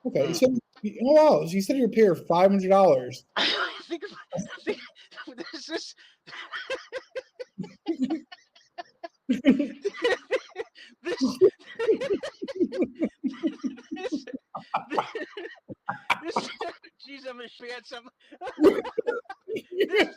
Okay, you said, oh wow, so you said you're pay her $500. I think this is this this this. Jeez, I'm gonna forget something. This.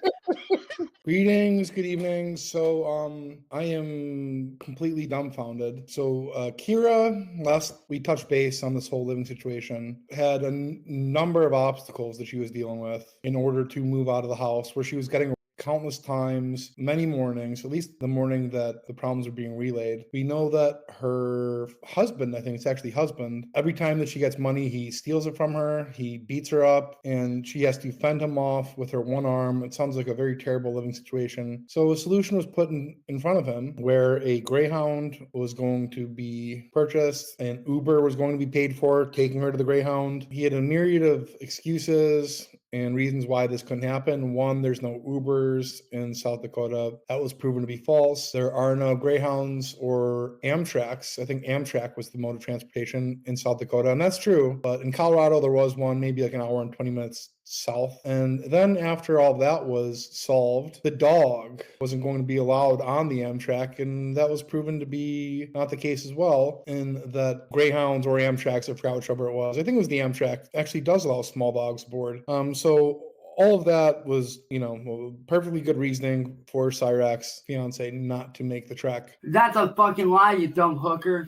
Greetings, good evening. So, I am completely dumbfounded. So, Kira, last we touched base on this whole living situation, had a number of obstacles that she was dealing with in order to move out of the house, where she was getting countless times, many mornings, at least the morning that the problems are being relayed. We know that her husband, I think it's actually husband, every time that she gets money, he steals it from her, he beats her up, and she has to fend him off with her one arm. It sounds like a very terrible living situation. So a solution was put in front of him where a Greyhound was going to be purchased, and Uber was going to be paid for, taking her to the Greyhound. He had a myriad of excuses and reasons why this couldn't happen. One, there's no Ubers in South Dakota. That was proven to be false. There are no Greyhounds or Amtraks. I think Amtrak was the mode of transportation in South Dakota, and that's true. But in Colorado, there was one, maybe like an hour and 20 minutes south. And then after all that was solved, the dog wasn't going to be allowed on the Amtrak, and that was proven to be not the case as well, in that Greyhounds or Amtraks, I forgot whichever it was, I think it was the Amtrak, actually does allow small dogs aboard. So all of that was, perfectly good reasoning for Cyraxx fiance not to make the trek. That's a fucking lie, you dumb hooker.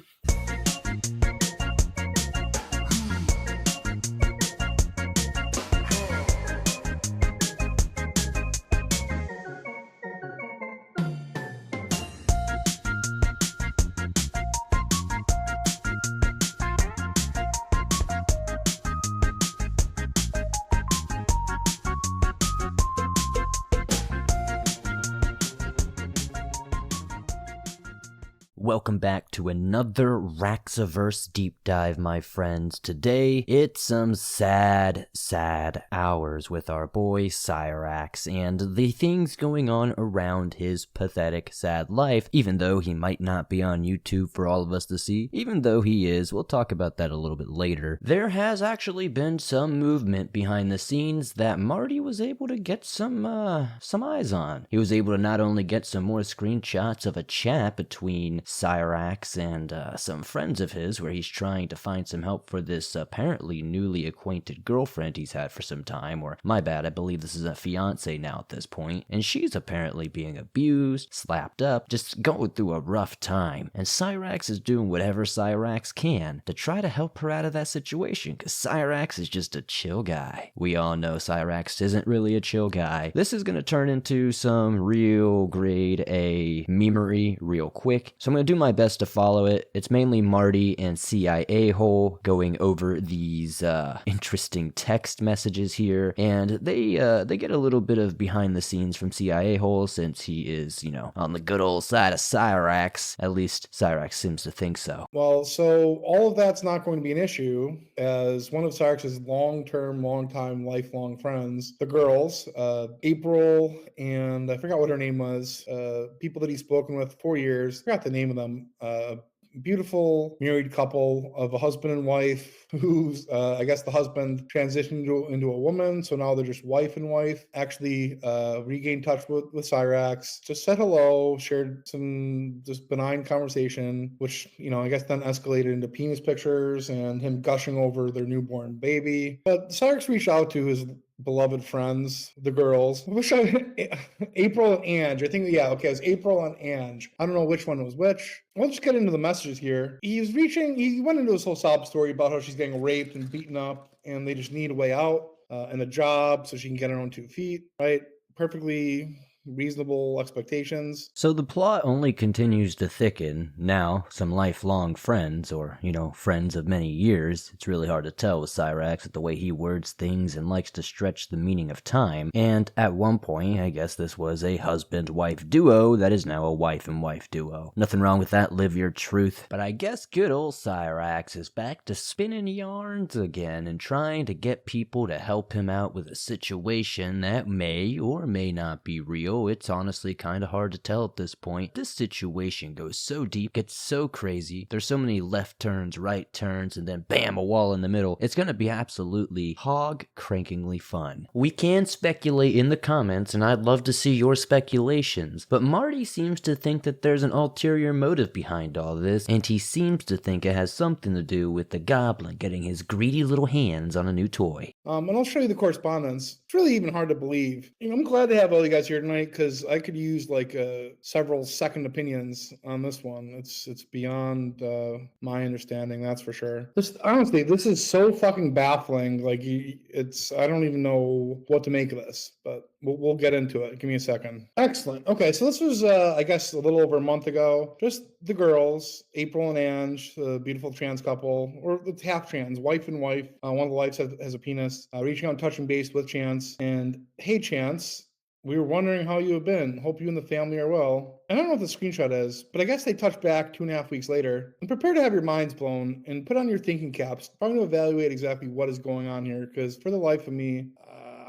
Welcome back to another Raxiverse deep dive, my friends. Today, it's some sad hours with our boy Cyraxx and the things going on around his pathetic, sad life, even though he might not be on YouTube for all of us to see. Even though he is, we'll talk about that a little bit later. There has actually been some movement behind the scenes that Marty was able to get some eyes on. He was able to not only get some more screenshots of a chat between Cyraxx and some friends of his where he's trying to find some help for this apparently newly acquainted girlfriend he's had for some time, or my bad, I believe this is a fiance now at this point, and she's apparently being abused, slapped up, just going through a rough time, and Cyraxx is doing whatever Cyraxx can to try to help her out of that situation, because Cyraxx is just a chill guy. We all know Cyraxx isn't really a chill guy. This is going to turn into some real grade A memery real quick, so I'm going to do my best to follow it. It's mainly Marty and CIA Hole going over these interesting text messages here, and they get a little bit of behind the scenes from CIA Hole since he is, on the good old side of Cyraxx. At least Cyraxx seems to think so. Well, so all of that's not going to be an issue, as one of Cyraxx's long-time, lifelong friends, the girls, April, and I forgot what her name was, people that he's spoken with for years, forgot the name of them, beautiful married couple of a husband and wife who's, I guess the husband transitioned into a woman, so now they're just wife and wife, actually regained touch with Cyraxx, just said hello, shared some just benign conversation, which, I guess then escalated into penis pictures and him gushing over their newborn baby. But Cyraxx reached out to his beloved friends, the girls. April and Ange. I think, it was April and Ange. I don't know which one was which. We'll just get into the messages here. He went into this whole sob story about how she's getting raped and beaten up, and they just need a way out and a job so she can get her own 2 feet, right? Perfectly reasonable expectations. So the plot only continues to thicken. Now, some lifelong friends, or, friends of many years, it's really hard to tell with Cyraxx with the way he words things and likes to stretch the meaning of time. And at one point, I guess this was a husband-wife duo that is now a wife and wife duo. Nothing wrong with that, live your truth. But I guess good old Cyraxx is back to spinning yarns again and trying to get people to help him out with a situation that may or may not be real, real. It's honestly kind of hard to tell at this point. This situation goes so deep, gets so crazy. There's so many left turns, right turns, and then bam, a wall in the middle. It's going to be absolutely hog-crankingly fun. We can speculate in the comments, and I'd love to see your speculations, but Marty seems to think that there's an ulterior motive behind all this, and he seems to think it has something to do with the goblin getting his greedy little hands on a new toy. And I'll show you the correspondence. It's really even hard to believe. I'm glad to have all you guys here tonight because I could use like several second opinions on this one. It's beyond my understanding, that's for sure. Honestly, this is so fucking baffling. Like, I don't even know what to make of this, but we'll get into it. Give me a second. Excellent. Okay, so this was, I guess, a little over a month ago. Just the girls, April and Ange, the beautiful trans couple, or it's half trans, wife and wife. One of the wives has a penis. Reaching out and touching base with Chance. And, hey, Chance, we were wondering how you have been. Hope you and the family are well. I don't know what the screenshot is, but I guess they touched back 2.5 weeks later. And prepare to have your minds blown and put on your thinking caps, trying to evaluate exactly what is going on here. Because for the life of me,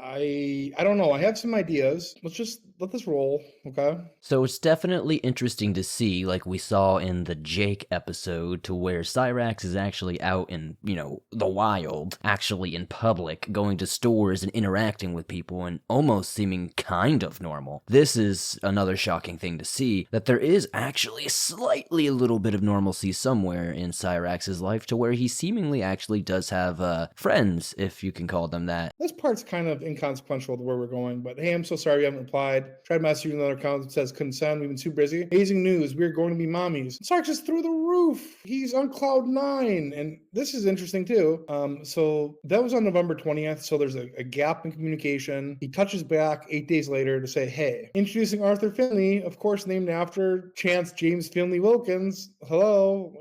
I don't know. I have some ideas. Let's just let this roll, okay? So it's definitely interesting to see, like we saw in the Jake episode, to where Cyraxx is actually out in, the wild, actually in public, going to stores and interacting with people and almost seeming kind of normal. This is another shocking thing to see, that there is actually slightly a little bit of normalcy somewhere in Cyraxx's life, to where he seemingly actually does have friends, if you can call them that. This part's kind of inconsequential to where we're going, but hey, I'm so sorry you haven't replied. Tried messaging another account that says couldn't send. We've been too busy. Amazing news. We're going to be mommies. Cyraxx is through the roof. He's on cloud 9. And this is interesting too. So that was on November 20th. So there's a gap in communication. He touches back 8 days later to say, hey, introducing Arthur Finley, of course, named after Chance James Finley Wilkins. Hello.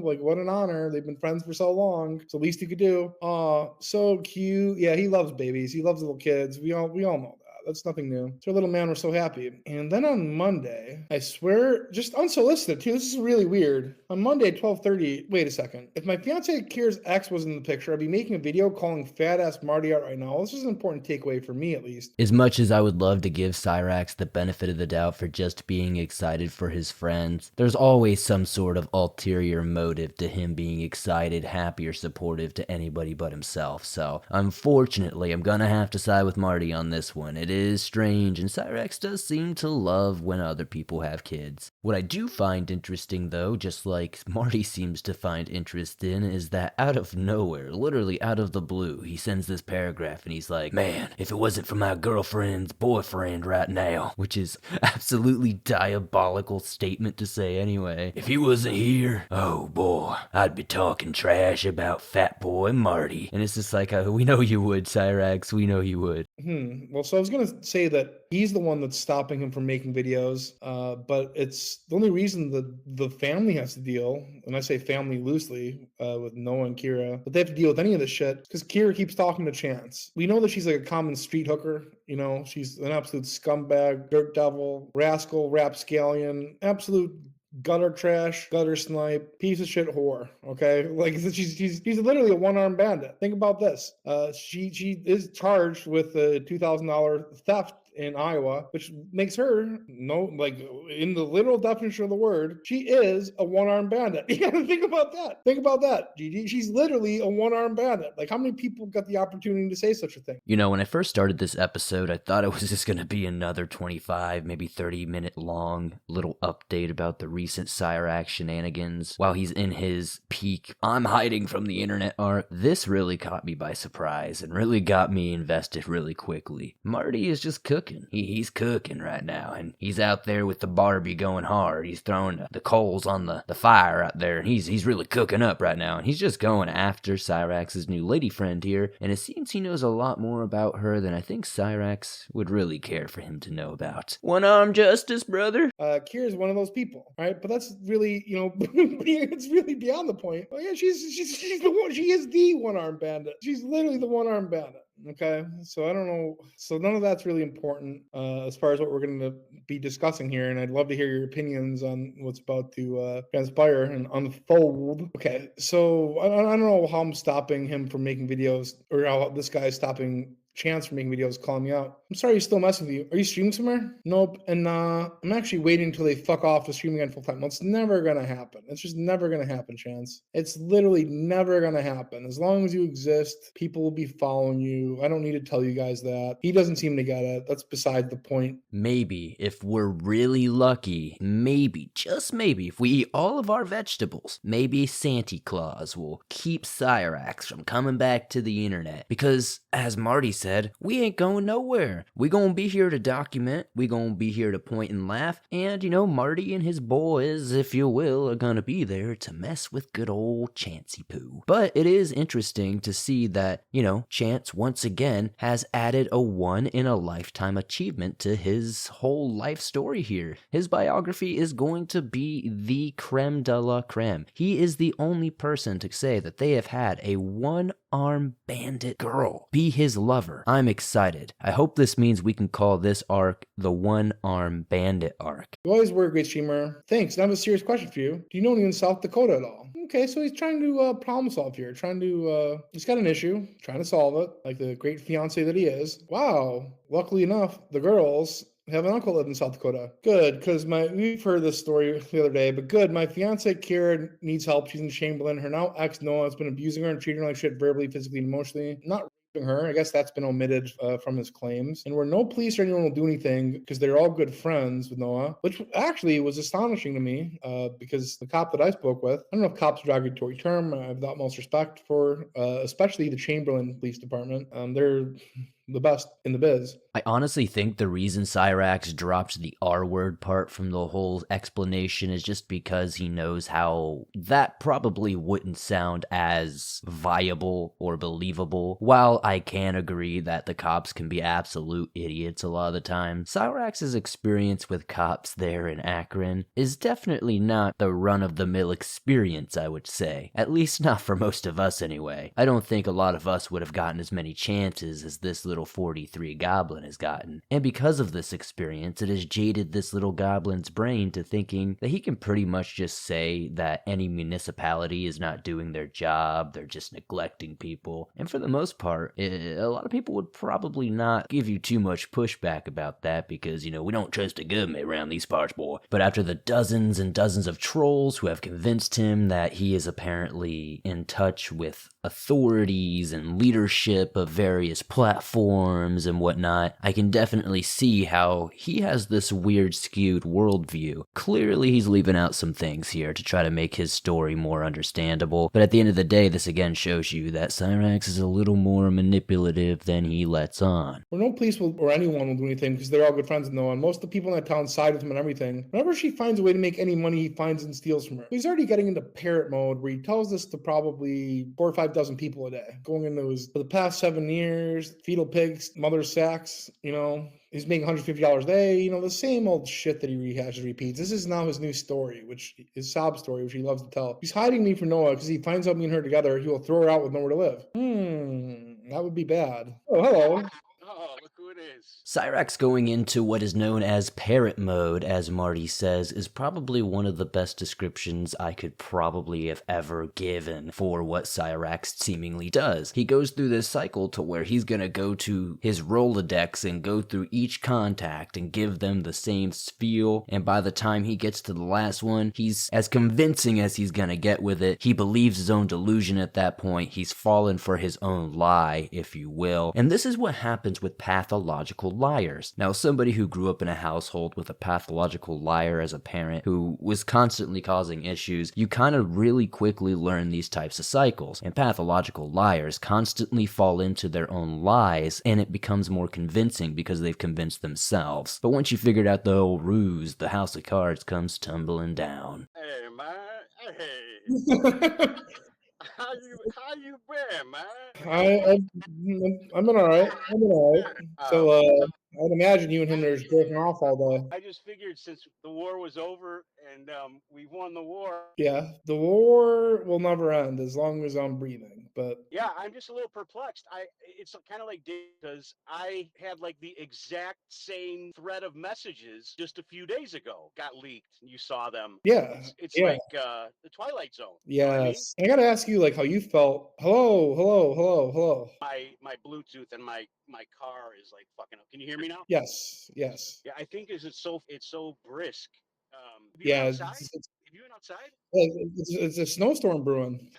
Like what an honor. They've been friends for so long. It's the least he could do. Aw, so cute. Yeah, he loves babies. He loves little kids. We all know that. That's nothing new. So our little man, we're so happy. And then on Monday, I swear, just unsolicited too. This is really weird. On Monday at 12:30, wait a second. If my fiance Kira's ex was in the picture, I'd be making a video calling fat ass Marty out right now. This is an important takeaway for me, at least. As much as I would love to give Cyraxx the benefit of the doubt for just being excited for his friends, there's always some sort of ulterior motive to him being excited, happy, or supportive to anybody but himself. So, unfortunately, I'm gonna have to side with Marty on this one. It is strange, and Cyraxx does seem to love when other people have kids. What I do find interesting, though, just like Marty seems to find interest in, is that out of nowhere, literally out of the blue, he sends this paragraph and he's like, man, if it wasn't for my girlfriend's boyfriend right now, which is absolutely diabolical statement to say anyway. If he wasn't here, oh boy, I'd be talking trash about fat boy Marty. And it's just like, we know you would, Cyraxx, we know you would. Well, so I was going to say that he's the one that's stopping him from making videos, but it's the only reason that the family has to deal, and I say family loosely, with Noah and Kira, but they have to deal with any of this shit, because Kira keeps talking to Chance. We know that she's like a common street hooker, she's an absolute scumbag, dirt devil, rascal, rapscallion, absolute gutter trash, gutter snipe, piece of shit whore. Okay, like she's literally a one-armed bandit. Think about this. She is charged with a $2,000 theft in Iowa, which makes her in the literal definition of the word, she is a one-armed bandit. You gotta think about that. Think about that, Gigi. She's literally a one-armed bandit. Like, how many people got the opportunity to say such a thing? When I first started this episode, I thought it was just gonna be another 25, maybe 30-minute long little update about the recent Cyraxx shenanigans while he's in his peak I'm hiding from the internet arc. This really caught me by surprise and really got me invested really quickly. Marty is just cooking. He's cooking right now, and he's out there with the Barbie going hard. He's throwing the coals on the fire out there, and he's really cooking up right now, and he's just going after Cyraxx's new lady friend here, and it seems he knows a lot more about her than I think Cyraxx would really care for him to know about. One-armed justice, brother. Kira's one of those people, right? But that's really, it's really beyond the point. Oh yeah, she's the one. She is the one-armed bandit. She's literally the one-armed bandit. Okay, so I don't know. So none of that's really important as far as what we're going to be discussing here, and I'd love to hear your opinions on what's about to transpire and unfold. Okay, so I don't know how I'm stopping him from making videos, or how this guy is stopping Chance for making videos calling me out. I'm sorry he's still messing with you. Are you streaming somewhere? Nope. And I'm actually waiting until they fuck off to stream again full time. Well, it's never gonna happen. It's just never gonna happen, Chance. It's literally never gonna happen. As long as you exist, people will be following you. I don't need to tell you guys that. He doesn't seem to get it. That's beside the point. Maybe, if we're really lucky, maybe, just maybe, if we eat all of our vegetables, maybe Santa Claus will keep Cyraxx from coming back to the internet. Because, as Marty said, we ain't going nowhere. We gonna be here to document, we gonna be here to point and laugh, and, Marty and his boys, if you will, are gonna be there to mess with good old Chancey Poo. But it is interesting to see that, Chance once again has added a one-in-a-lifetime achievement to his whole life story here. His biography is going to be the creme de la creme. He is the only person to say that they have had a one-armed bandit girl be his lover. I'm excited. I hope this means we can call this arc the one-armed bandit arc. You always were a great streamer. Thanks. And I have a serious question for you. Do you know anyone in South Dakota at all? Okay, so he's trying to problem solve here. He's got an issue, trying to solve it, like the great fiance that he is. Wow. Luckily enough, the girls have an uncle that lives in South Dakota. Good, because we've heard this story the other day, but good. My fiance Kira needs help. She's in Chamberlain. Her now ex Noah has been abusing her and treating her like shit verbally, physically, and emotionally. Not her. I guess that's been omitted from his claims. And where no police or anyone will do anything because they're all good friends with Noah, which actually was astonishing to me because the cop that I spoke with, I don't know if cops are a derogatory term. I have the utmost respect for, especially the Chamberlain Police Department. They're the best in the biz. I honestly think the reason Cyraxx dropped the R-word part from the whole explanation is just because he knows how that probably wouldn't sound as viable or believable. While I can agree that the cops can be absolute idiots a lot of the time, Cyraxx's experience with cops there in Akron is definitely not the run-of-the-mill experience, I would say. At least not for most of us anyway. I don't think a lot of us would have gotten as many chances as this little 43 goblin has gotten. And because of this experience, it has jaded this little goblin's brain to thinking that he can pretty much just say that any municipality is not doing their job, they're just neglecting people. And for the most part, a lot of people would probably not give you too much pushback about that because, we don't trust the government around these parts, boy. But after the dozens and dozens of trolls who have convinced him that he is apparently in touch with authorities and leadership of various platforms and whatnot, I can definitely see how he has this weird skewed worldview. Clearly he's leaving out some things here to try to make his story more understandable, but at the end of the day, this again shows you that Cyraxx is a little more manipulative than he lets on. Well, no police or anyone will do anything because they're all good friends with Noah, and most of the people in that town side with him and everything. Whenever she finds a way to make any money, he finds and steals from her. He's already getting into Parrot mode where he tells this to probably 4 or 5 dozen people a day. Going into his, for the past 7 years, fetal pigs, mother sacks, he's making $150 a day, the same old shit that he rehashes, repeats. This is now his new story, which is sob story, which he loves to tell. He's hiding me from Noah because he finds out me and her together, he will throw her out with nowhere to live. That would be bad. Oh, hello. Oh, look who it is. Cyraxx going into what is known as Parrot mode, as Marty says, is probably one of the best descriptions I could probably have ever given for what Cyraxx seemingly does. He goes through this cycle to where he's gonna go to his Rolodex and go through each contact and give them the same spiel, and by the time he gets to the last one, he's as convincing as he's gonna get with it. He believes his own delusion at that point. He's fallen for his own lie, if you will. And this is what happens with pathological liars. Now, somebody who grew up in a household with a pathological liar as a parent who was constantly causing issues, you kind of really quickly learn these types of cycles. And pathological liars constantly fall into their own lies, and it becomes more convincing because they've convinced themselves. But once you figured out the whole ruse, the house of cards comes tumbling down. Hey, man. Hey. How you been, man? I'm been all right. So I'd imagine you and him are just jerking off all day. I just figured since the war was over and we won the war. Yeah, the war will never end as long as I'm breathing. But Yeah, I'm just a little perplexed. It's kind of like because I had like the exact same thread of messages just a few days ago got leaked. You saw them. yeah, It's yeah. like the Twilight Zone. You know what I mean? Yes. I gotta ask you, like, how you felt. Hello, hello, hello, hello. My Bluetooth and my car is like fucking up. Can you hear me now? Yes, yes. Yeah, I think it's so brisk. Have you been Yeah, outside? Have you been outside? it's a snowstorm brewing.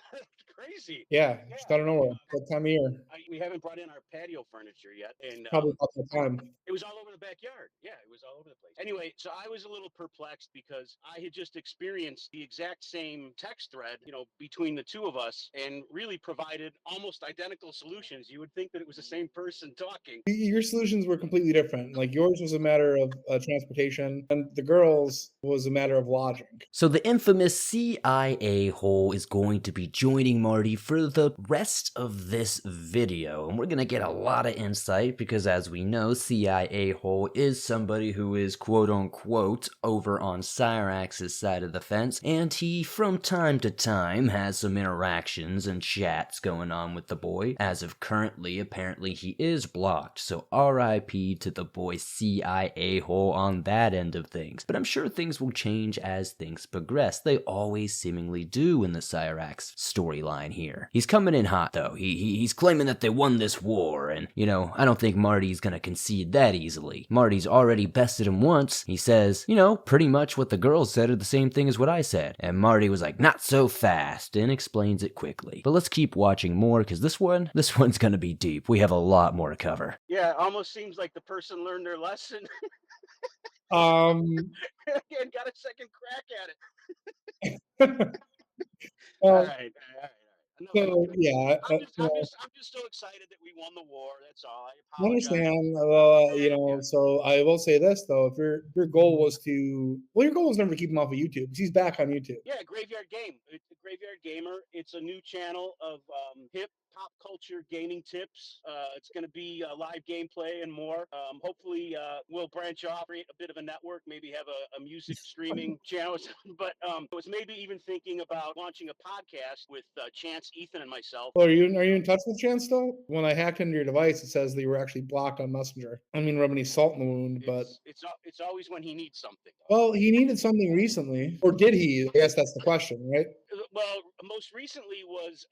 Crazy. Yeah, Yeah. just out of nowhere. That time of year. We haven't brought in our patio furniture yet, and Probably about that time. it was all over the backyard. Yeah, it was all over the place. Anyway, so I was a little perplexed because I had just experienced the exact same text thread, between the two of us, and really provided almost identical solutions. You would think that it was the same person talking. Your solutions were completely different. Like yours was a matter of transportation, and the girls was a matter of lodging. So the infamous CIA hole is going to be joining Marty for the rest of this video, and we're gonna get a lot of insight because, as we know, CIA hole is somebody who is quote unquote over on Cyraxx's side of the fence, and he from time to time has some interactions and chats going on with the boy. As of currently, apparently he is blocked, so RIP to the boy CIA hole on that end of things. But I'm sure things will change as things progress. They always seemingly do in the Cyraxx storyline here. He's coming in hot though. He's claiming that they won this war, and I don't think Marty's gonna concede that easily. Marty's already bested him once. He says, pretty much what the girls said are the same thing as what I said. And Marty was like, not so fast, and explains it quickly. But let's keep watching more, because this one's gonna be deep. We have a lot more to cover. Yeah, it almost seems like the person learned their lesson Um, and got a second crack at it. uh, All right. Enough so about it. yeah, I'm just so excited that we won the war. That's all. I I apologize. understand. So I will say this though: if your goal was your goal was never to keep him off of YouTube, because he's back on YouTube. Yeah, Graveyard Game. It's a Graveyard Gamer. It's a new channel of hip pop culture gaming tips. It's going to be live gameplay and more. Hopefully, we'll branch off, create a bit of a network, maybe have a music streaming channel. But I was maybe even thinking about launching a podcast with Chance, Ethan, and myself. Well, are you in touch with Chance though? When I hacked into your device, it says that you were actually blocked on Messenger. I mean, rub any salt in the wound, but It's always when he needs something. well, he needed something recently, or did he? I guess that's the question, right? Well, most recently was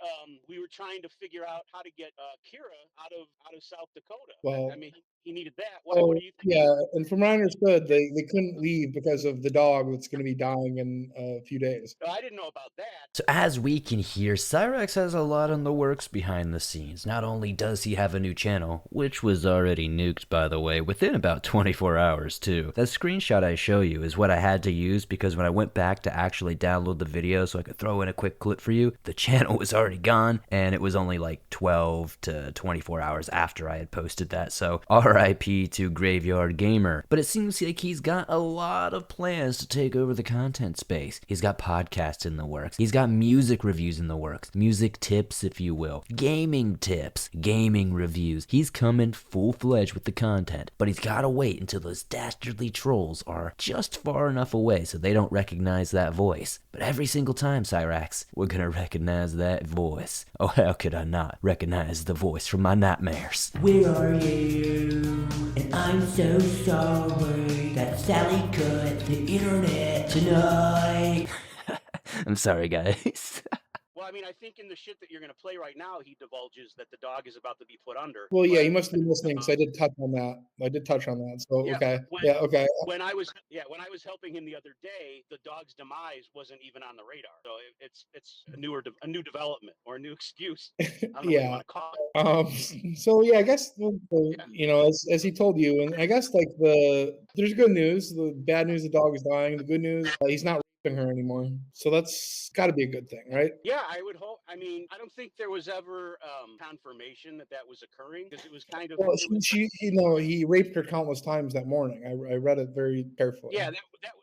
we were trying to figure out how to get Kira out of South Dakota. Well, I mean, he needed that. What do you think? yeah, and from what I understood, they couldn't leave because of the dog that's going to be dying in a few days. I didn't know about that. So as we can hear, Cyraxx has a lot in the works behind the scenes. Not only does he have a new channel, which was already nuked by the way, within about 24 hours too. That screenshot I show you is what I had to use because when I went back to actually download the video so I could throw in a quick clip for you, the channel was already gone and it was only like 12 to 24 hours after I had posted that. So RIP to Graveyard Gamer. But it seems like he's got a lot of plans to take over the content space. He's got podcasts in the works. He's got music reviews in the works. Music tips, if you will. Gaming tips. Gaming reviews. He's coming full-fledged with the content. But he's gotta wait until those dastardly trolls are just far enough away so they don't recognize that voice. But every single time, Cyraxx, we're gonna recognize that voice. Oh, how could I not recognize the voice from my nightmares? Where are you? And I'm so sorry that Sally cut the internet tonight. I'm sorry, guys. Well, I mean, I think in the shit that you're going to play right now, he divulges that the dog is about to be put under. Well, yeah, you must have been listening because I did touch on that. So Yeah, okay, when- okay. When I was helping him the other day, the dog's demise wasn't even on the radar. So it's a new development or a new excuse. I don't know what you Yeah. want to call it. So yeah, I guess as he told you, and I guess like there's good news. The bad news, the dog is dying. The good news, he's not raping her anymore. So that's got to be a good thing, right? Yeah, I would hope. I mean, I don't think there was ever confirmation that was occurring because it was kind of. Well, he raped her countless times that morning. I read it very carefully. Yeah,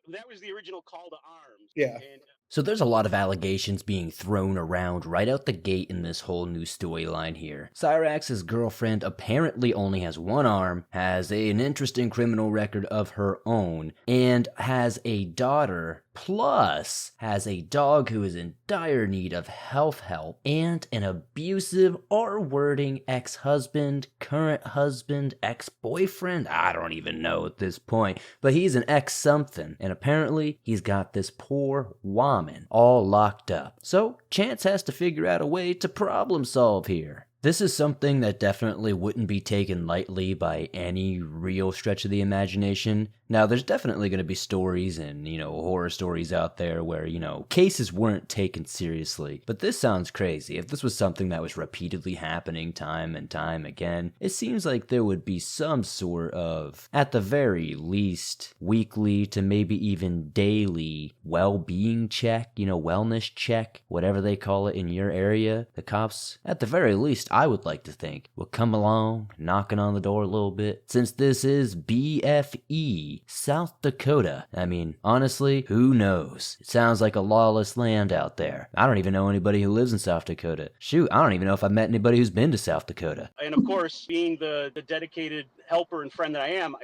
that was the original call to arms. Yeah. And, So there's a lot of allegations being thrown around right out the gate in this whole new storyline here. Cyraxx's girlfriend apparently only has one arm, has an interesting criminal record of her own, and has a daughter, plus has a dog who is in dire need of health help, and an abusive R-wording ex-husband, current husband, ex-boyfriend, I don't even know at this point, but he's an ex-something, and apparently he's got this poor woman all locked up. So Chance has to figure out a way to problem solve here. This is something that definitely wouldn't be taken lightly by any real stretch of the imagination. Now, there's definitely going to be stories and, horror stories out there where, cases weren't taken seriously. But this sounds crazy. If this was something that was repeatedly happening time and time again, it seems like there would be some sort of, at the very least, weekly to maybe even daily well-being check, wellness check, whatever they call it in your area. The cops, at the very least, I would like to think, will come along, knocking on the door a little bit. Since this is BFE, South Dakota, I mean, honestly, who knows? It sounds like a lawless land out there. I don't even know anybody who lives in South Dakota. Shoot, I don't even know if I've met anybody who's been to South Dakota. And of course, being the dedicated helper and friend that I am,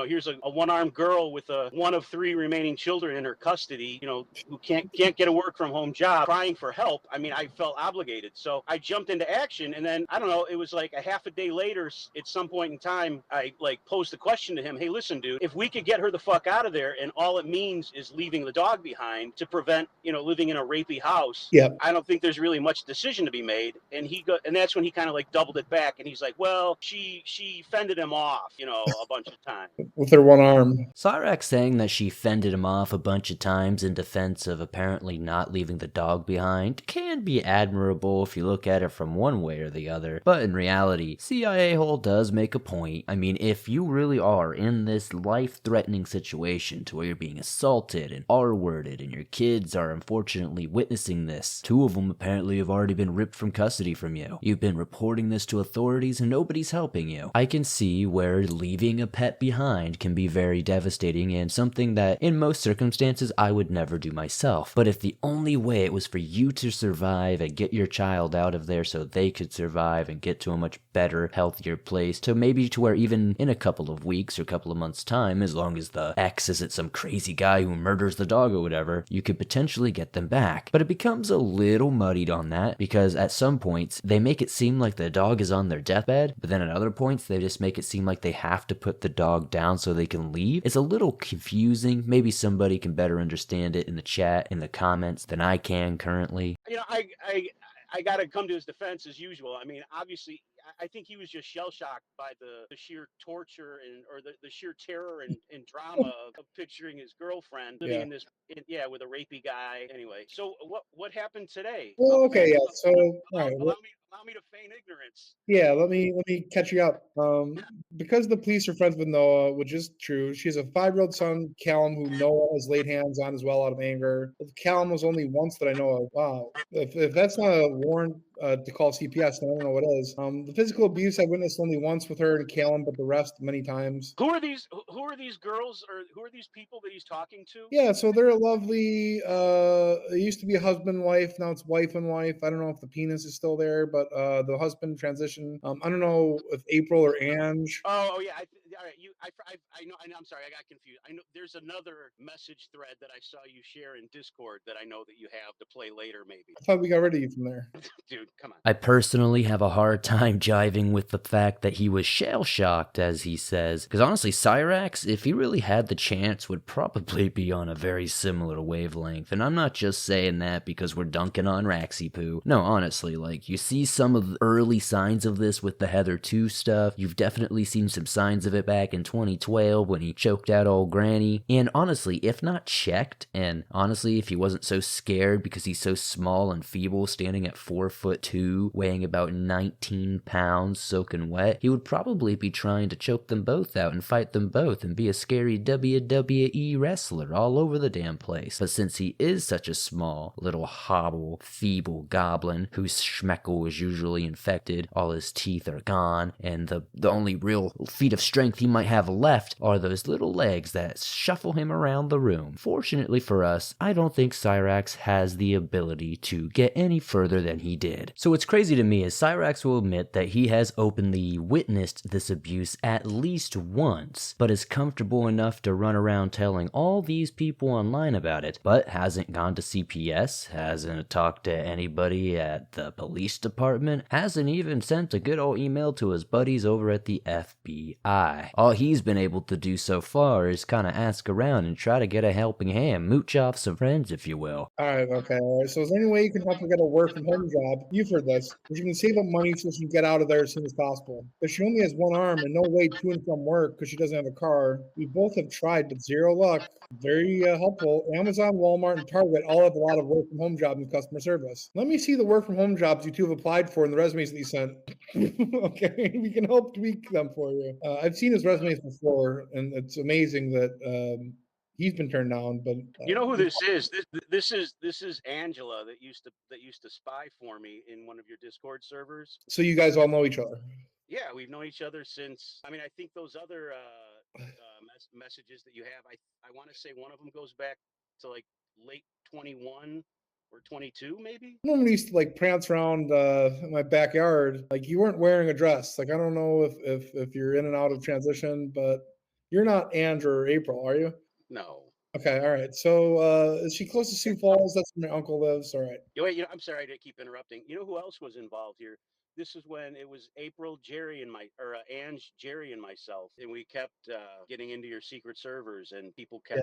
here's a one-armed girl with one of 3 remaining children in her custody, who can't get a work from home job, crying for help. I felt obligated. So I jumped into action, and then, I don't know, it was like a half a day later, at some point in time, I posed the question to him, hey, listen, dude, if we could get her the fuck out of there, and all it means is leaving the dog behind to prevent, living in a rapey house, Yep. I don't think there's really much decision to be made. And and that's when he kind of doubled it back, and he's like, well, she fended him off, a bunch of times. With her one arm. Cyraxx saying that she fended him off a bunch of times in defense of apparently not leaving the dog behind can be admirable if you look at it from one way or the other. But in reality, CIA Hole does make a point. If you really are in this life-threatening situation to where you're being assaulted and R-worded and your kids are unfortunately witnessing this, 2 of them apparently have already been ripped from custody from you. You've been reporting this to authorities and nobody's helping you. I can see where leaving a pet behind can be very devastating and something that in most circumstances I would never do myself. But if the only way it was for you to survive and get your child out of there so they could survive and get to a much better, healthier place, to maybe to where even in a couple of weeks or a couple of months time, as long as the ex isn't some crazy guy who murders the dog or whatever, you could potentially get them back. But it becomes a little muddied on that because at some points they make it seem like the dog is on their deathbed, but then at other points they just make it seem like they have to put the dog down so they can leave. It's a little confusing. Maybe somebody can better understand it in the chat, in the comments than I can currently. I got to come to his defense as usual. Obviously, I think he was just shell-shocked by the sheer torture or the sheer terror and drama of picturing his girlfriend living in this, with a rapey guy. Anyway, so what happened today? Well, okay, yeah. So, all right. Allow me to feign ignorance. Yeah, let me catch you up. Because the police are friends with Noah, which is true, she has a 5-year-old son, Callum, who Noah has laid hands on as well out of anger. Callum was only once that I know of. Wow. If that's not a warrant to call CPS, then I don't know what is. The physical abuse I witnessed only once with her and Callum, but the rest many times. Who are these girls, or who are these people that he's talking to? Yeah, so they're a lovely, it used to be a husband and wife, now it's wife and wife. I don't know if the penis is still there, but the husband transitioned. I don't know if April or Ange. Oh yeah, all right. I know. I'm sorry, I got confused. I know there's another message thread that I saw you share in Discord that I know that you have to play later, maybe. I thought we got rid of you from there. Dude, come on. I personally have a hard time jiving with the fact that he was shell-shocked, as he says, because honestly, Cyraxx, if he really had the chance, would probably be on a very similar wavelength, and I'm not just saying that because we're dunking on Raxy Poo. No, honestly, you see some of the early signs of this with the Heather 2 stuff. You've definitely seen some signs of it back in 2012 when he choked out old Granny, and honestly, if not checked, and honestly, if he wasn't so scared because he's so small and feeble, standing at 4'2", weighing about 19 pounds, soaking wet, he would probably be trying to choke them both out and fight them both and be a scary WWE wrestler all over the damn place. But since he is such a small, little hobble, feeble goblin whose schmeckle is usually infected, all his teeth are gone, and the only real feat of strength he might have left are those little legs that shuffle him around the room. Fortunately for us, I don't think Cyraxx has the ability to get any further than he did. So what's crazy to me is Cyraxx will admit that he has openly witnessed this abuse at least once, but is comfortable enough to run around telling all these people online about it, but hasn't gone to CPS, hasn't talked to anybody at the police department, hasn't even sent a good old email to his buddies over at the FBI. All he's been able to do so far is kind of ask around and try to get a helping hand, mooch off some friends, if you will. All right, okay. All right. So is there any way you can help her get a work from home job? You've heard this. If you can save up money so she can get out of there as soon as possible. If she only has one arm and no way to and from work because she doesn't have a car, we both have tried, but zero luck. Very helpful. Amazon, Walmart, and Target all have a lot of work from home jobs and customer service. Let me see the work from home jobs you two have applied for and the resumes that you sent. Okay, we can help tweak them for you. I've seen his resumes before, and it's amazing that he's been turned down. But You know who this is? This is Angela that used to spy for me in one of your Discord servers. so you guys all know each other. Yeah, we've known each other since. I mean, I think those other messages that you have, I want to say one of them goes back to like late 21 or 22, maybe. When we used to like prance around in my backyard, like you weren't wearing a dress. Like I don't know if you're in and out of transition, but you're not Andrew or April, are you? No. Okay, all right. So is she close to Sioux Falls? That's where my uncle lives. All right. Wait, I'm sorry to keep interrupting. You know who else was involved here? This is when it was April, Jerry, and Ange, Jerry, and myself, and we kept getting into your secret servers, and people kept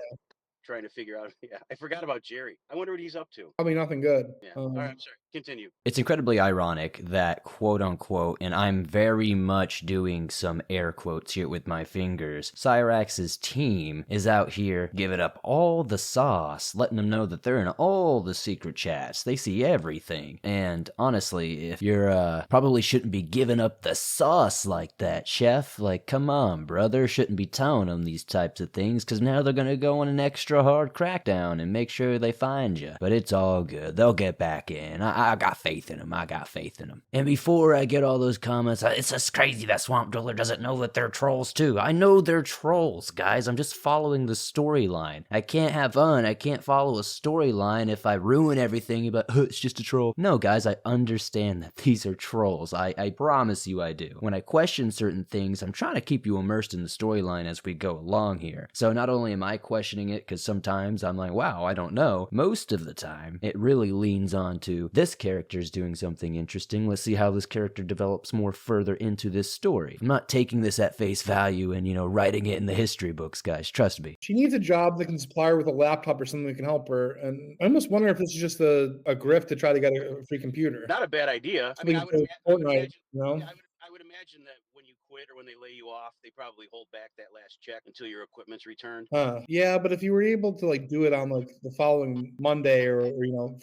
trying to figure out. Yeah, I forgot about Jerry. I wonder what he's up to. Probably nothing good. Yeah. All right, I'm sorry. Continue. It's incredibly ironic that, quote unquote, and I'm very much doing some air quotes here with my fingers, Cyraxx's team is out here giving up all the sauce, letting them know that they're in all the secret chats. They see everything. And honestly, if you're probably shouldn't be giving up the sauce like that, chef. Like, come on, brother. Shouldn't be telling them these types of things, because now they're gonna go on an extra hard crackdown and make sure they find you. But it's all good. They'll get back in. I got faith in them. I got faith in them. And before I get all those comments, it's just crazy that Swamp Dweller doesn't know that they're trolls too. I know they're trolls, guys. I'm just following the storyline. I can't have fun. I can't follow a storyline if I ruin everything about, it's just a troll. No, guys, I understand that these are trolls. I promise you I do. When I question certain things, I'm trying to keep you immersed in the storyline as we go along here. So not only am I questioning it, because sometimes I'm like, wow, I don't know. Most of the time, it really leans on to this character's doing something interesting. Let's see how this character develops more further into this story. I'm not taking this at face value and, writing it in the history books, guys. Trust me. She needs a job that can supply her with a laptop or something that can help her. And I almost wonder if this is just a grift to try to get a free computer. Not a bad idea. I mean, I would Fortnite, imagine. I would imagine that when you quit or when they lay you off, they probably hold back that last check until your equipment's returned. Yeah, but if you were able to do it on the following Monday or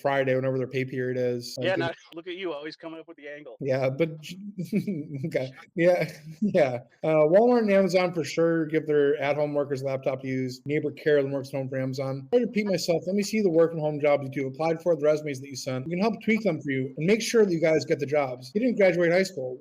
Friday, whenever their pay period is. Look at you, always coming up with the angle. Yeah, but okay. Yeah. Walmart and Amazon for sure give their at-home workers a laptop to use. Neighbor Carolyn works at home for Amazon. I repeat myself. Let me see the work from home jobs you applied for, the resumes that you sent. We can help tweak them for you and make sure that you guys get the jobs. You didn't graduate high school.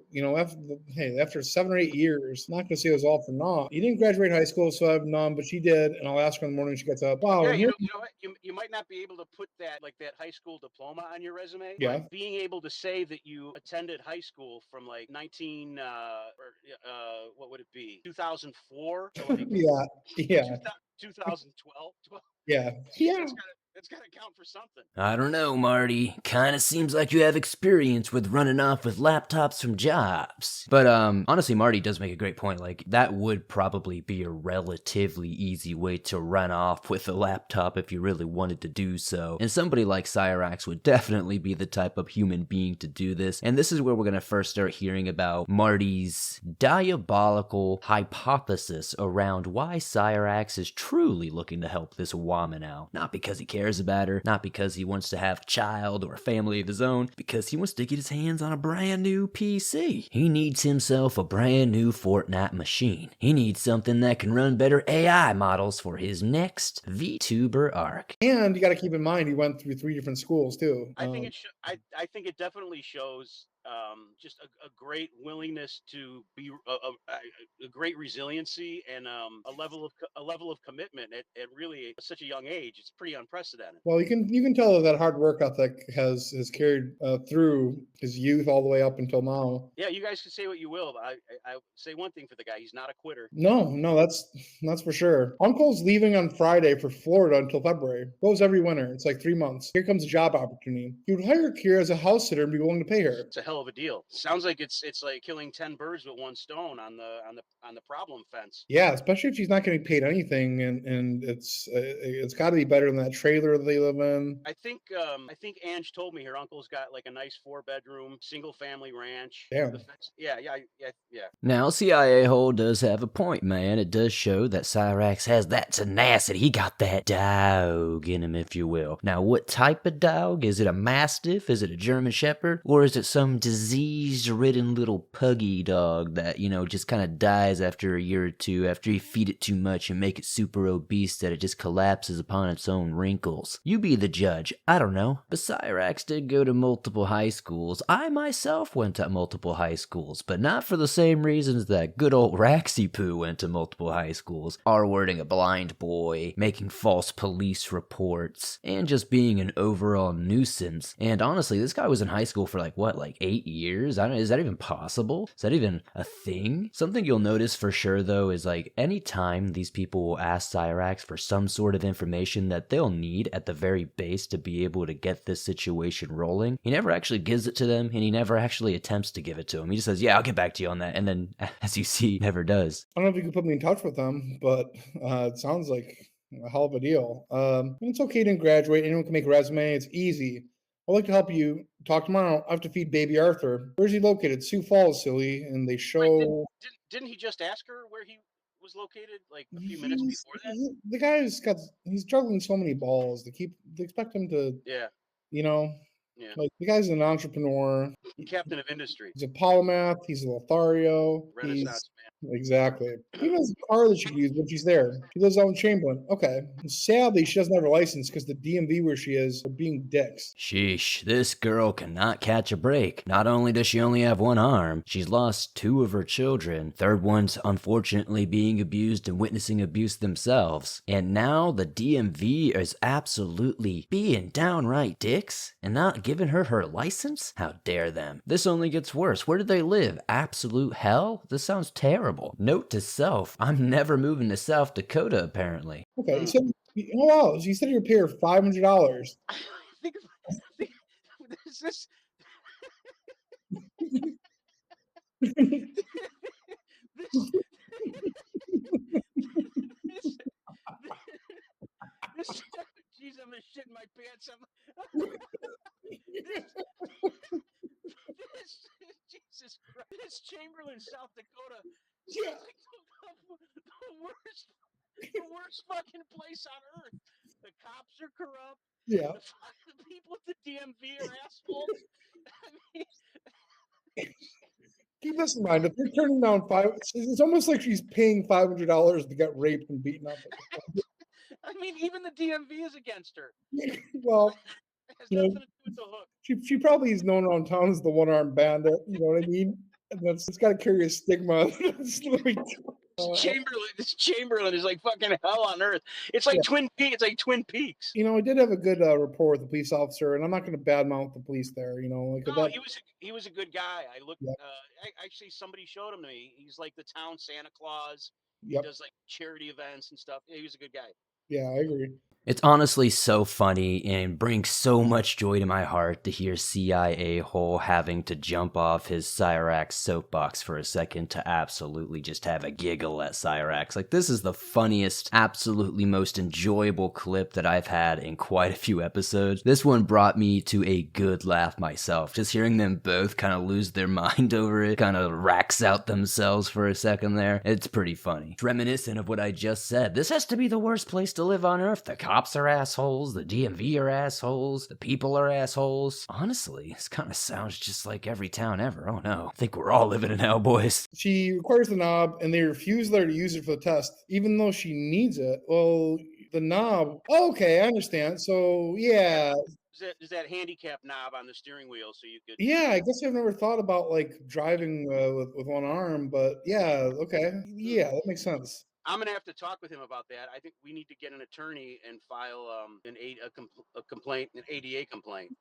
After 7 or 8 years, I'm not going to say it was all for naught. You didn't graduate high school, so I have none, but she did, and I'll ask her in the morning when she gets up. Wow. Yeah, you know what? You might not be able to put that high school diploma on your resume. Yeah. But being able to say that you attended high school from what would it be? 2004? Yeah. 2012? Yeah. It's got to count for something. I don't know, Marty. Kinda seems like you have experience with running off with laptops from jobs. But honestly, Marty does make a great point. That would probably be a relatively easy way to run off with a laptop if you really wanted to do so. And somebody like Cyraxx would definitely be the type of human being to do this. And this is where we're gonna first start hearing about Marty's diabolical hypothesis around why Cyraxx is truly looking to help this woman out. Not because he cares about her, not because he wants to have a child or a family of his own, because he wants to get his hands on a brand new PC. He needs himself a brand new Fortnite machine. He needs something that can run better AI models for his next VTuber arc. And you got to keep in mind he went through 3 different schools too. I think it definitely shows just a great willingness to be a great resiliency and a level of commitment at really such a young age. It's pretty unprecedented. Well, you can tell that hard work ethic has carried through his youth all the way up until now. Yeah, you guys can say what you will, but I say one thing for the guy: he's not a quitter. No, that's for sure. Uncle's leaving on Friday for Florida until February. Goes every winter. It's like 3 months. Here comes a job opportunity. He would hire Kira as a house sitter and be willing to pay her. It's a hell of a deal. Sounds like it's like killing 10 birds with one stone on the problem fence. Yeah, especially if she's not getting paid anything, and it's got to be better than that trailer they live in. I think Ange told me her uncle's got like a nice 4-bedroom single family ranch. Damn. Yeah. Now, CIA Hole does have a point, man. It does show that Cyraxx has that tenacity. He got that dog in him, if you will. Now, what type of dog? Is it a Mastiff? Is it a German Shepherd? Or is it some disease-ridden little puggy dog that, just kind of dies after a year or two after you feed it too much and make it super obese that it just collapses upon its own wrinkles? You be the judge. I don't know. But Cyraxx did go to multiple high schools. I myself went to multiple high schools, but not for the same reasons that good old Raxy Poo went to multiple high schools. R-wording a blind boy, making false police reports, and just being an overall nuisance. And honestly, this guy was in high school for like 8 years? I don't know, is that even possible? Is that even a thing? Something you'll notice for sure though is like anytime these people will ask Cyraxx for some sort of information that they'll need at the very base to be able to get this situation rolling, he never actually gives it to them, and he never actually attempts to give it to them. He just says, yeah, I'll get back to you on that, and then as you see, never does. I don't know if you can put me in touch with them, but it sounds like a hell of a deal. It's okay to graduate. Anyone can make a resume. It's easy. I'd like to help you. Talk tomorrow. I have to feed baby Arthur. Where's he located? Sioux Falls, silly. And they show... Wait, didn't he just ask her where he was located like a few minutes before that? The guy's he's juggling so many balls. They expect him to... Yeah. Yeah. Like, the guy's an entrepreneur. Captain of industry. He's a polymath. He's a Lothario. Renaissance man. Exactly. He has a car that she can use when she's there. She lives out in Chamberlain. Okay. Sadly, she doesn't have her license because the DMV where she is are being dicks. Sheesh, this girl cannot catch a break. Not only does she only have one arm, she's lost 2 of her children. Third one's unfortunately being abused and witnessing abuse themselves. And now the DMV is absolutely being downright dicks and not giving her license? How dare them? This only gets worse. Where do they live? Absolute hell? This sounds terrible. Note to self, I'm never moving to South Dakota, apparently. Okay, you said, wow, you said you're paying her $500. I think is this Jeez, I'm gonna shit in my pants. Jesus Christ. This Chamberlain, South Dakota. Yeah. The worst fucking place on earth. The cops are corrupt. Yeah. The people at the DMV are assholes. I mean, Keep this in mind. If you're turning down it's almost like she's paying $500 to get raped and beaten up. I mean, even the DMV is against her. Well, It has nothing to do with the hook. she probably is known around town as the one-armed bandit. You know what I mean? And it's got to carry a stigma. This Chamberlain is like fucking hell on earth. It's like Twin Peaks. It's like Twin Peaks. I did have a good rapport with the police officer, and I'm not going to badmouth the police there. No, he was a good guy. I looked. Actually, somebody showed him to me. He's like the town Santa Claus. Yep. He does like charity events and stuff. Yeah, he was a good guy. Yeah, I agree. It's honestly so funny and brings so much joy to my heart to hear CIA Hole having to jump off his Cyraxx soapbox for a second to absolutely just have a giggle at Cyraxx. Like, this is the funniest, absolutely most enjoyable clip that I've had in quite a few episodes. This one brought me to a good laugh myself. Just hearing them both kind of lose their mind over it, kind of racks out themselves for a second there. It's pretty funny. It's reminiscent of what I just said. This has to be the worst place to live on Earth. The cops are assholes, the DMV are assholes, the people are assholes. Honestly, this kind of sounds just like every town ever. Oh no, I think we're all living in hell, boys. She requires the knob, and they refuse her to use it for the test, even though she needs it. Well, the knob. Okay, I understand. So yeah, There's that handicap knob on the steering wheel, so you could. Yeah, I guess I've never thought about like driving with one arm, but yeah, okay, yeah, that makes sense. I'm gonna have to talk with him about that. I think we need to get an attorney and file a complaint, an ADA complaint.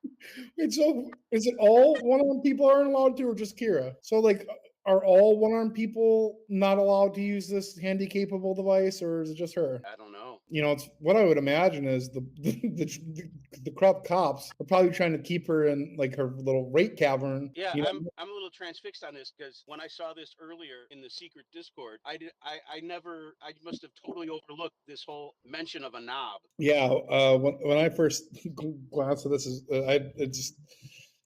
Wait, so is it all one-armed people aren't allowed to, or just Kira? So like, are all one-armed people not allowed to use this handy-capable device, or is it just her? I don't know. You know, it's what I would imagine is the corrupt cops are probably trying to keep her in like her little rape cavern. Yeah, you know? I'm a little transfixed on this because when I saw this earlier in the secret Discord, I must have totally overlooked this whole mention of a knob. Yeah, when I first glanced at this,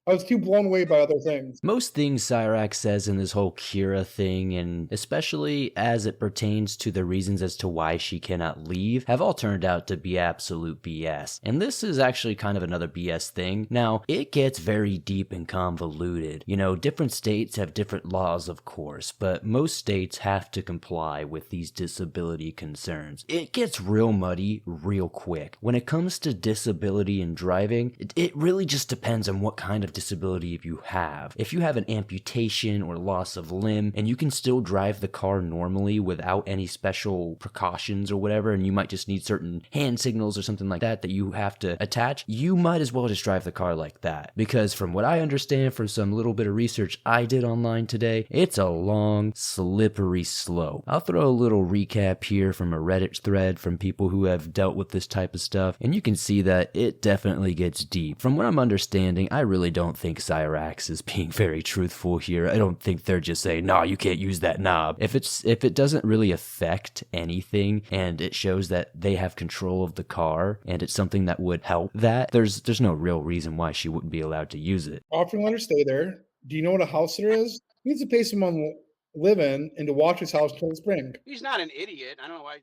I was too blown away by other things. Most things Cyraxx says in this whole Kira thing, and especially as it pertains to the reasons as to why she cannot leave, have all turned out to be absolute BS. And this is actually kind of another BS thing. Now, it gets very deep and convoluted. You know, different states have different laws, of course, but most states have to comply with these disability concerns. It gets real muddy real quick. When it comes to disability and driving, it really just depends on what kind of disability you have. If you have an amputation or loss of limb and you can still drive the car normally without any special precautions or whatever, and you might just need certain hand signals or something like that that you have to attach, you might as well just drive the car like that. Because from what I understand from some little bit of research I did online today, it's a long, slippery slope. I'll throw a little recap here from a Reddit thread from people who have dealt with this type of stuff, and you can see that it definitely gets deep. From what I'm understanding, I really don't think Cyraxx is being very truthful here. I don't think they're just saying, "No, you can't use that knob." If it doesn't really affect anything and it shows that they have control of the car and it's something that would help that, there's no real reason why she wouldn't be allowed to use it. Offering let her stay there. Do you know what a house sitter is? He needs to pay someone to live in and to watch his house till spring. He's not an idiot. I don't know why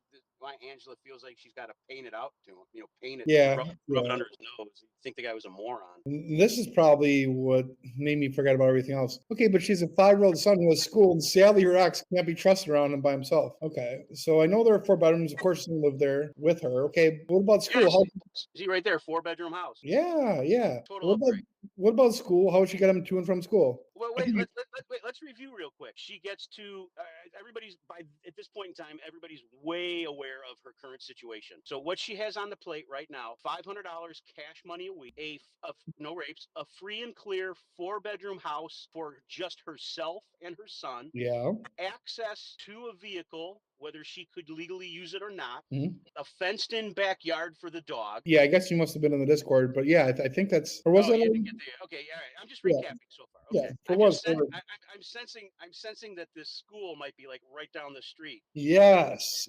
Angela feels like she's got to paint it out to him. You know, paint it, Yeah, rub it under his nose. You think the guy was a moron. This is probably what made me forget about everything else. Okay, but she's a 5-year-old son who has school, and sadly her ex can't be trusted around him by himself. Okay, so I know there are 4 bedrooms. Of course, he can live there with her. Okay, but what about school? Yeah, How, see right there, 4-bedroom house. yeah. Total upgrade. What about school? How would she get him to and from school? Well, wait. Let's review real quick. She gets to everybody's at this point in time. Everybody's way aware of her current situation. So what she has on the plate right now: $500 cash money a week, no rapes, a free and clear 4-bedroom house for just herself and her son. Yeah. Access to a vehicle, whether she could legally use it or not. Mhm. A fenced-in backyard for the dog. Yeah, I guess you must have been in the Discord, but yeah, I think that's, or was Oh, that? you didn't get there. Okay, all right. I'm just recapping so far. Okay. Yeah, I'm sensing that this school might be like right down the street. Yes.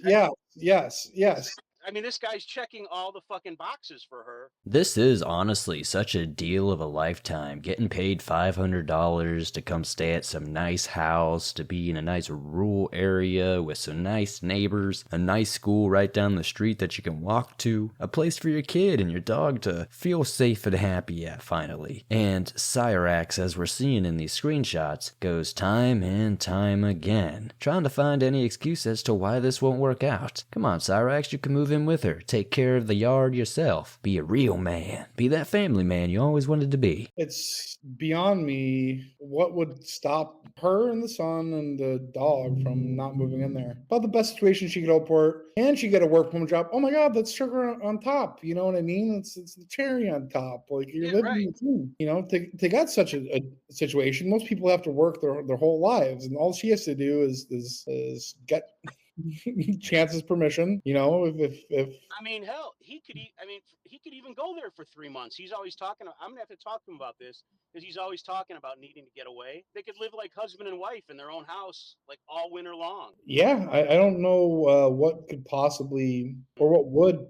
I mean, this guy's checking all the fucking boxes for her. This is honestly such a deal of a lifetime. Getting paid $500 to come stay at some nice house, to be in a nice rural area with some nice neighbors, a nice school right down the street that you can walk to, a place for your kid and your dog to feel safe and happy at finally. And Cyraxx, as we're seeing in these screenshots, goes time and time again, trying to find any excuse as to why this won't work out. Come on, Cyraxx, you can move in with her, take care of the yard yourself, be a real man, be that family man you always wanted to be. It's beyond me what would stop her and the son and the dog from not moving in there. About the best situation she could hope for, and she get a work from home job. Oh my God, that's sugar on top. You know what I mean? It's the cherry on top. Like you're living in the team. You know, to get such a situation, most people have to work their whole lives, and all she has to do is get Chance's permission. You know, if I mean, hell, he could even go there for 3 months. He's always talking. I'm gonna have to talk to him about this because he's always talking about needing to get away. They could live like husband and wife in their own house, like all winter long. Yeah, I don't know what could possibly, or what would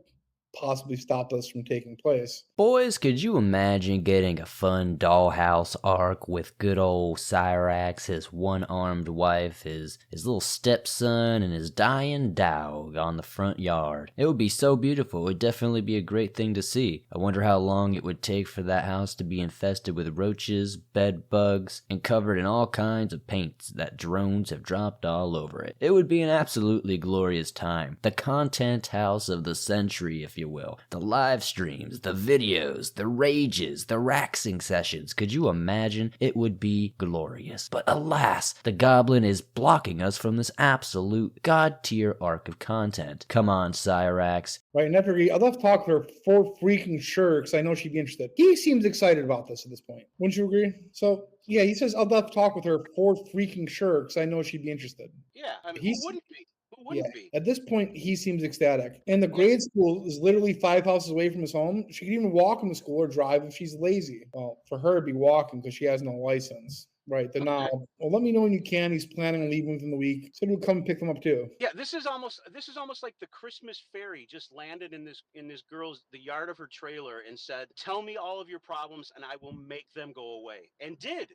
possibly stop this from taking place. Boys, could you imagine getting a fun dollhouse arc with good old Cyraxx, his one-armed wife, his little stepson, and his dying dog on the front yard? It would be so beautiful. It would definitely be a great thing to see. I wonder how long it would take for that house to be infested with roaches, bed bugs, and covered in all kinds of paints that drones have dropped all over it. It would be an absolutely glorious time. The content house of the century, if you you will. The live streams, the videos, the rages, the raxing sessions. Could you imagine? It would be glorious. But alas, the goblin is blocking us from this absolute god-tier arc of content. Come on, Cyraxx. Right, and after I'd love to talk to her for freaking sure, because I know she'd be interested. He seems excited about this at this point. Wouldn't you agree? So, yeah, he says, I'd love to talk with her for freaking sure, because I know she'd be interested. Yeah, I mean, He's- who wouldn't be? Who wouldn't be? At this point, he seems ecstatic. And the grade school is literally 5 houses away from his home. She can even walk him to school or drive if she's lazy. Well, for her, it'd be walking because she has no license. Right. Then now, well, let me know when you can. He's planning on leaving within the week. So we'll come pick them up too. Yeah, this is almost like the Christmas fairy just landed in this girl's the yard of her trailer and said, "Tell me all of your problems and I will make them go away." And did.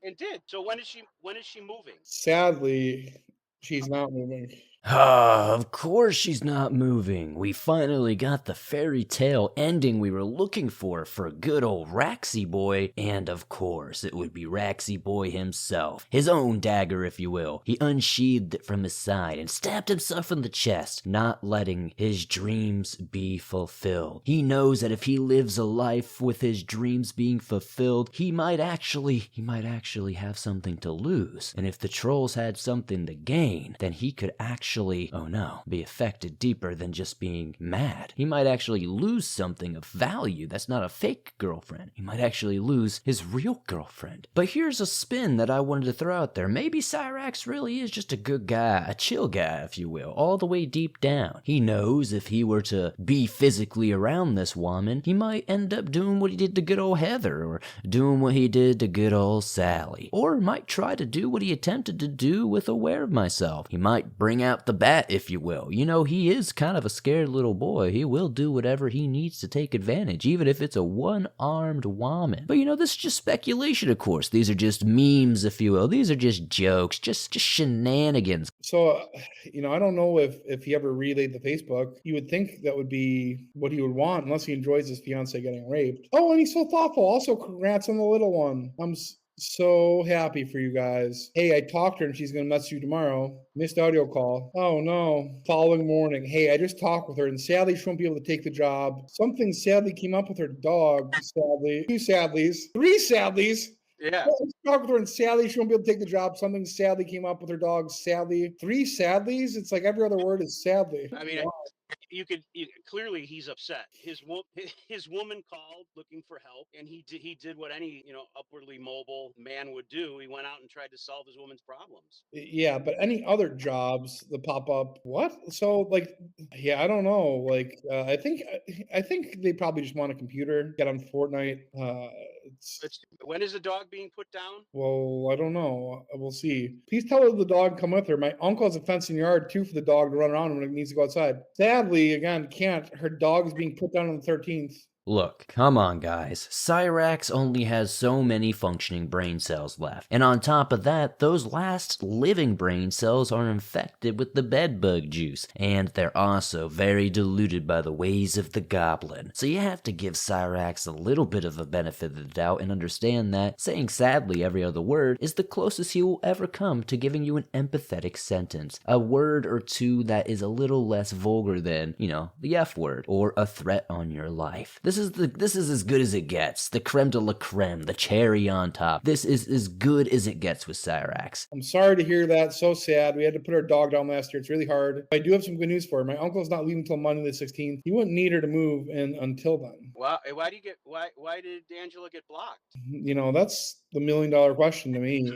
So when is she moving? Sadly, she's not moving. Of course she's not moving. We finally got the fairy tale ending we were looking for good old Raxy Boy. And of course, it would be Raxy Boy himself. His own dagger, if you will. He unsheathed it from his side and stabbed himself in the chest, not letting his dreams be fulfilled. He knows that if he lives a life with his dreams being fulfilled, he might actually have something to lose. And if the trolls had something to gain, then he could actually, oh no, be affected deeper than just being mad. He might actually lose something of value that's not a fake girlfriend. He might actually lose his real girlfriend. But here's a spin that I wanted to throw out there. Maybe Cyraxx really is just a good guy, a chill guy, if you will, all the way deep down. He knows if he were to be physically around this woman, he might end up doing what he did to good old Heather, or doing what he did to good old Sally, or might try to do what he attempted to do with Aware of Myself. He might bring out the bat, if you will. You know, he is kind of a scared little boy. He will do whatever he needs to take advantage, even if it's a one-armed woman. But you know, this is just speculation, of course. These are just memes, if you will. These are just jokes, just shenanigans. So, you know, I don't know if he ever relayed the Facebook. You would think that would be what he would want, unless he enjoys his fiance getting raped. Oh, and he's so thoughtful. Also, congrats on the little one. I'm so happy for you guys. Hey, I talked to her and she's going to message you tomorrow. Missed audio call. Oh no. Following morning. Hey, I just talked with her and sadly she won't be able to take the job. Something sadly came up with her dog. Sadly. 2 sadlies. 3 sadlies. Yeah. I just talked with her and sadly she won't be able to take the job. Something sadly came up with her dog. Sadly. 3 sadlies? It's like every other word is sadly. I mean, you could clearly he's upset. His woman called looking for help, and he did what any upwardly mobile man would do. He went out and tried to solve his woman's problems. Yeah, but any other jobs that pop up, what? So like, yeah, I don't know. Like, I think they probably just want a computer, get on Fortnite. When is the dog being put down? Well, I don't know. We'll see. Please tell her the dog come with her. My uncle has a fenced yard too for the dog to run around when it needs to go outside. Sadly, again, can't. Her dog is being put down on the 13th. Look, come on guys, Cyraxx only has so many functioning brain cells left, and on top of that, those last living brain cells are infected with the bedbug juice, and they're also very diluted by the ways of the goblin. So you have to give Cyraxx a little bit of a benefit of the doubt and understand that saying sadly every other word is the closest he will ever come to giving you an empathetic sentence. A word or two that is a little less vulgar than, the F word, or a threat on your life. This is as good as it gets. The creme de la creme, the cherry on top. This is as good as it gets with Cyraxx. I'm sorry to hear that. So sad. We had to put our dog down last year. It's really hard. I do have some good news for her. My uncle's not leaving until Monday the 16th. He wouldn't need her to move in until then. Well, why did Angela get blocked? That's the $1 million question to me.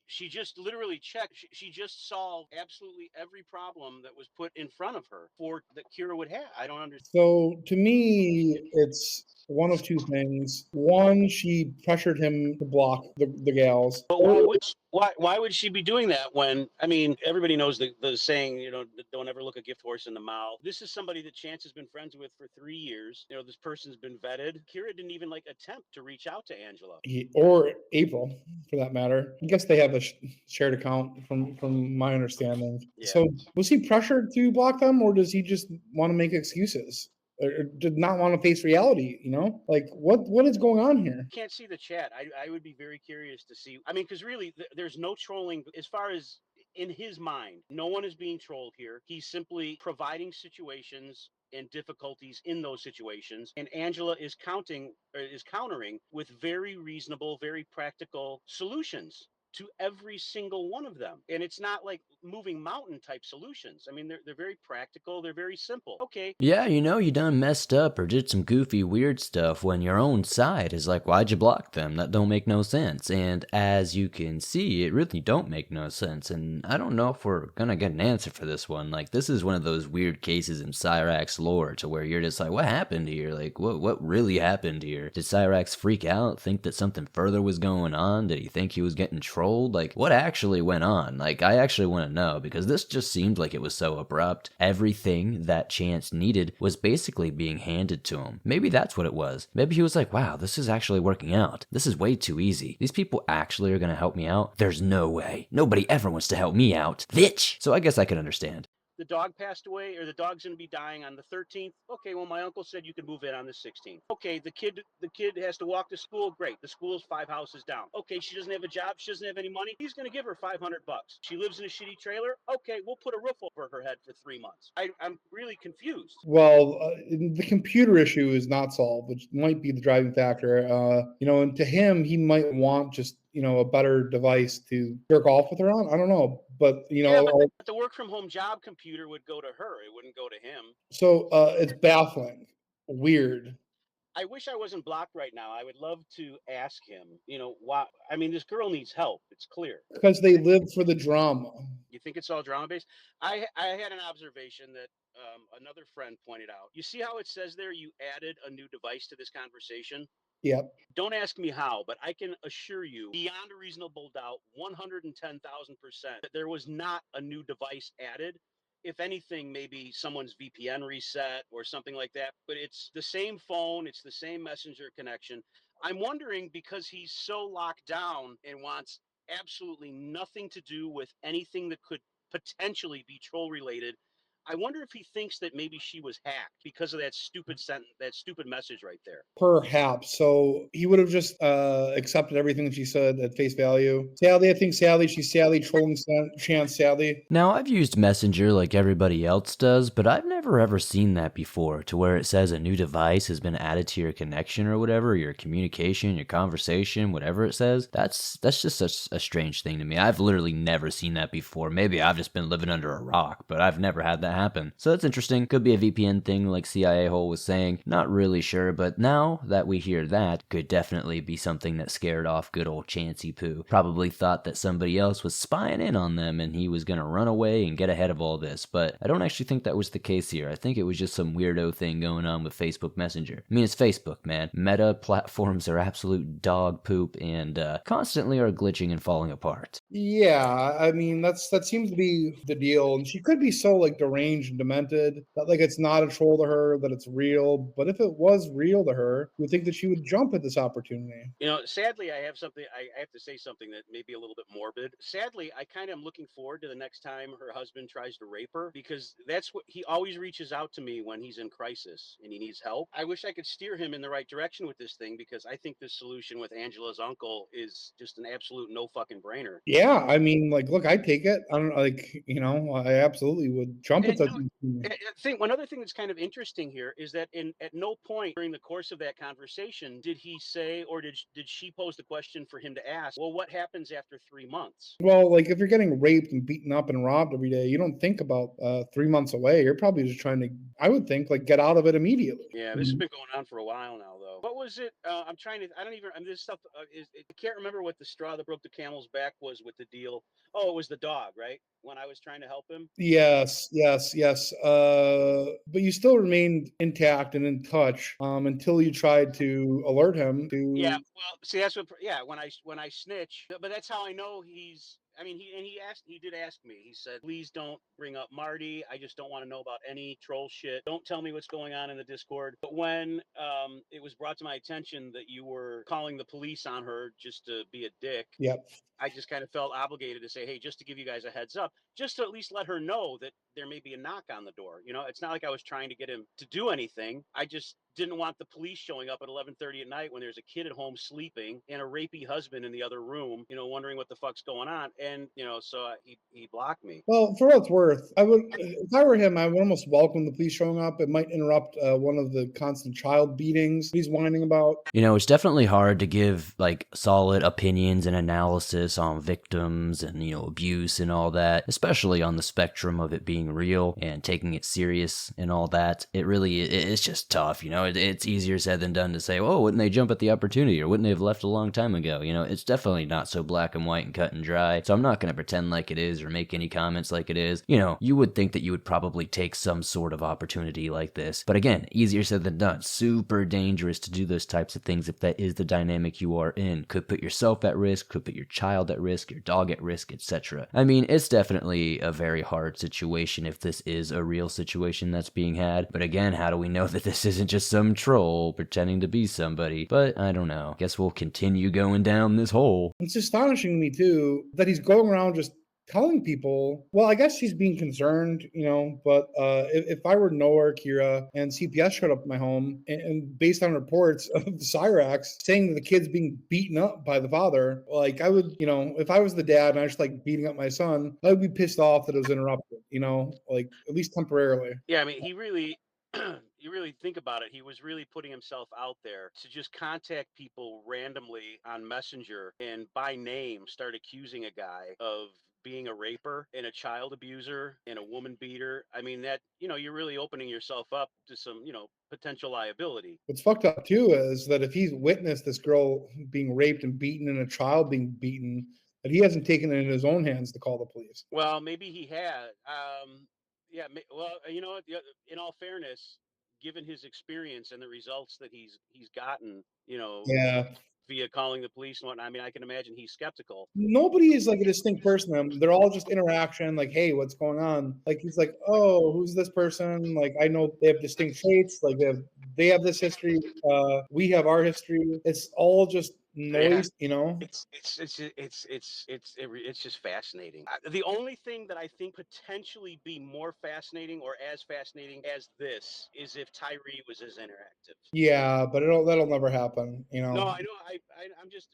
She just literally checked. She just solved absolutely every problem that was put in front of her that Kira would have. I don't understand. So to me, it's one of two things. One, she pressured him to block the gals. But why would she be doing that when, everybody knows the saying, don't ever look a gift horse in the mouth. This is somebody that Chance has been friends with for 3 years. This person's been vetted. Kira didn't even attempt to reach out to Angela. Or April, for that matter. I guess they have a shared account from my understanding. Yeah. So was he pressured to block them, or does he just want to make excuses? Or did not want to face reality, what is going on here? Can't see the chat. I would be very curious to see. Because really, there's no trolling as far as in his mind. No one is being trolled here. He's simply providing situations and difficulties in those situations. And Angela is countering with very reasonable, very practical solutions to every single one of them. And it's not like moving mountain type solutions. I mean, they're very practical, they're very simple. Okay. Yeah, you done messed up or did some goofy, weird stuff when your own side is like, why'd you block them? That don't make no sense. And as you can see, it really don't make no sense. And I don't know if we're gonna get an answer for this one. Like, this is one of those weird cases in Cyraxx lore to where you're just like, what happened here? Like, what really happened here? Did Cyraxx freak out, think that something further was going on? Did he think he was getting trolled? Like, what actually went on? Like, I actually want to know, because this just seemed like it was so abrupt. Everything that Chance needed was basically being handed to him. Maybe that's what it was. Maybe he was like, wow, this is actually working out. This is way too easy. These people actually are gonna help me out? There's no way. Nobody ever wants to help me out. Bitch! So I guess I can understand. The dog passed away, or the dog's going to be dying on the 13th. Okay, well, my uncle said you could move in on the 16th. Okay, the kid has to walk to school. Great, the school's 5 houses down. Okay, she doesn't have a job, she doesn't have any money. He's going to give her $500. She lives in a shitty trailer. Okay, we'll put a roof over her head for 3 months. I'm really confused. Well, the computer issue is not solved, which might be the driving factor. And to him, he might want just a better device to jerk off with her on. I don't know, but Yeah, but the work from home job computer would go to her. It wouldn't go to him. So it's baffling, weird. I wish I wasn't blocked right now. I would love to ask him, why. I mean, this girl needs help. It's clear. Because they live for the drama. You think it's all drama based? I had an observation that another friend pointed out. You see how it says there you added a new device to this conversation? Yep. Don't ask me how, but I can assure you beyond a reasonable doubt, 110,000%, that there was not a new device added. If anything, maybe someone's VPN reset or something like that, but it's the same phone, it's the same messenger connection. I'm wondering, because he's so locked down and wants absolutely nothing to do with anything that could potentially be troll related. I wonder if he thinks that maybe she was hacked because of that stupid sentence, that stupid message right there. Perhaps. So he would have just accepted everything that she said at face value. Sally, I think she's Sally trolling Chance Sally. Now, I've used Messenger like everybody else does, but I've never ever seen that before, to where it says a new device has been added to your connection or whatever, your communication, your conversation, whatever it says. That's just a strange thing to me. I've literally never seen that before. Maybe I've just been living under a rock, but I've never had that happen. So that's interesting. Could be a VPN thing like CIA Hole was saying. Not really sure, but now that we hear that, could definitely be something that scared off good old Chancey Poo. Probably thought that somebody else was spying in on them and he was gonna run away and get ahead of all this, but I don't actually think that was the case here. I think it was just some weirdo thing going on with Facebook Messenger. I mean, it's Facebook, man. Meta platforms are absolute dog poop and constantly are glitching and falling apart. Yeah, I mean that seems to be the deal, and she could be so like deranged and demented that like it's not a troll to her, that it's real. But if it was real to her, you would think that she would jump at this opportunity. Sadly, I have to say something that may be a little bit morbid. Sadly, I kind of am looking forward to the next time her husband tries to rape her, because that's what he always reaches out to me when he's in crisis and he needs help. I wish I could steer him in the right direction with this thing, because I think this solution with Angela's uncle is just an absolute no fucking brainer. Yeah, I mean, like, look, I'd take it. I don't I absolutely would jump at that. One other thing that's kind of interesting here is that at no point during the course of that conversation did he say, or did she pose the question for him to ask, well, what happens after 3 months? Well, like if you're getting raped and beaten up and robbed every day, you don't think about 3 months away. You're probably just trying to, I would think, like get out of it immediately. Yeah, this has been going on for a while now, though. What was it? I mean, this stuff, I can't remember what the straw that broke the camel's back was with the deal. Oh, it was the dog, right? When I was trying to help him. Yes. But you still remained intact and in touch until you tried to alert him to. Yeah, well, see, that's what. Yeah, when I snitch, but that's how I know he's. I mean, he did ask me. He said, please don't bring up Marty. I just don't want to know about any troll shit. Don't tell me what's going on in the Discord. But when it was brought to my attention that you were calling the police on her just to be a dick, Yep. I just kind of felt obligated to say, hey, just to give you guys a heads up, just to at least let her know that there may be a knock on the door. You know, it's not like I was trying to get him to do anything. I just didn't want the police showing up at 11:30 at night when there's a kid at home sleeping and a rapey husband in the other room, you know, wondering what the fuck's going on. And, you know, so he blocked me. Well, for what it's worth, I would, if I were him, I would almost welcome the police showing up. It might interrupt one of the constant child beatings he's whining about. You know, it's definitely hard to give like solid opinions and analysis on victims and, you know, abuse and all that, especially on the spectrum of it being real and taking it serious and all that. It's just tough, you know. It's easier said than done to say, oh, wouldn't they jump at the opportunity, or wouldn't they have left a long time ago? You know, it's definitely not so black and white and cut and dry. So I'm not going to pretend like it is or make any comments like it is. You know, you would think that you would probably take some sort of opportunity like this. But again, easier said than done. Super dangerous to do those types of things if that is the dynamic you are in. Could put yourself at risk, could put your child at risk, your dog at risk, etc. I mean, it's definitely a very hard situation if this is a real situation that's being had. But again, how do we know that this isn't just some troll pretending to be somebody? But I don't know. Guess we'll continue going down this hole. It's astonishing to me, too, that he's going around just telling people, well, I guess he's being concerned, you know, but if I were Noah or Kira and CPS showed up at my home and based on reports of Cyraxx saying that the kid's being beaten up by the father, like I would, you know, if I was the dad and I was just like beating up my son, I would be pissed off that it was interrupted, you know, like at least temporarily. Yeah, I mean, he really, you really think about it, he was really putting himself out there to just contact people randomly on Messenger and by name start accusing a guy of being a raper and a child abuser and a woman beater. I mean, that, you know, you're really opening yourself up to some, you know, potential liability. What's fucked up too is that if he's witnessed this girl being raped and beaten and a child being beaten, that he hasn't taken it in his own hands to call the police. Well, maybe he had. Yeah. Well, you know what? In all fairness, given his experience and the results that he's gotten, you know, Yeah. via calling the police and whatnot, I mean, I can imagine he's skeptical. Nobody is like a distinct person. They're all just interaction, like, hey, what's going on? Like he's like, oh, who's this person? Like I know they have distinct traits, like they have this history, we have our history. It's all just noise, you know. It's just fascinating. The only thing that I think potentially be more fascinating or as fascinating as this is if Tyree was as interactive. Yeah, but that'll never happen, you know. No, I know. I'm just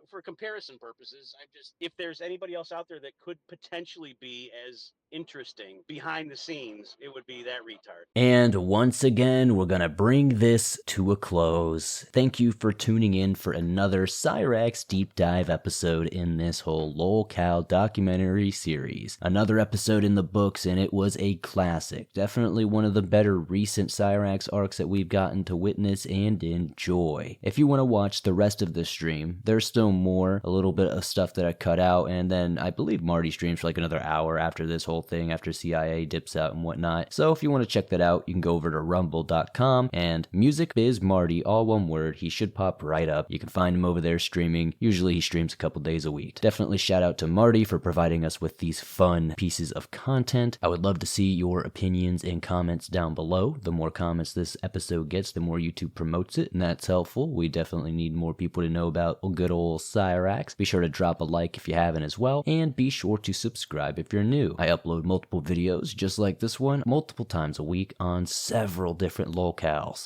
for comparison purposes. I'm just, if there's anybody else out there that could potentially be as interesting behind the scenes, it would be that retard. And once again, we're gonna bring this to a close. Thank you for tuning in for another Cyraxx deep dive episode in this whole Lolcow documentary series. Another episode in the books, and it was a classic. Definitely one of the better recent Cyraxx arcs that we've gotten to witness and enjoy. If you want to watch the rest of the stream, there's still more, a little bit of stuff that I cut out, and then I believe Marty streams for like another hour after this whole thing, after CIA dips out and whatnot. So if you want to check that out, you can go over to rumble.com and Music Biz Marty, all one word. He should pop right up. You can find him over there streaming. Usually he streams a couple days a week. Definitely shout out to Marty for providing us with these fun pieces of content. I would love to see your opinions and comments down below. The more comments this episode gets, the more YouTube promotes it, and that's helpful. We definitely need more people to know about good old Cyraxx. Be sure to drop a like if you haven't as well, and be sure to subscribe if you're new. I upload multiple videos just like this one multiple times a week on several different locales.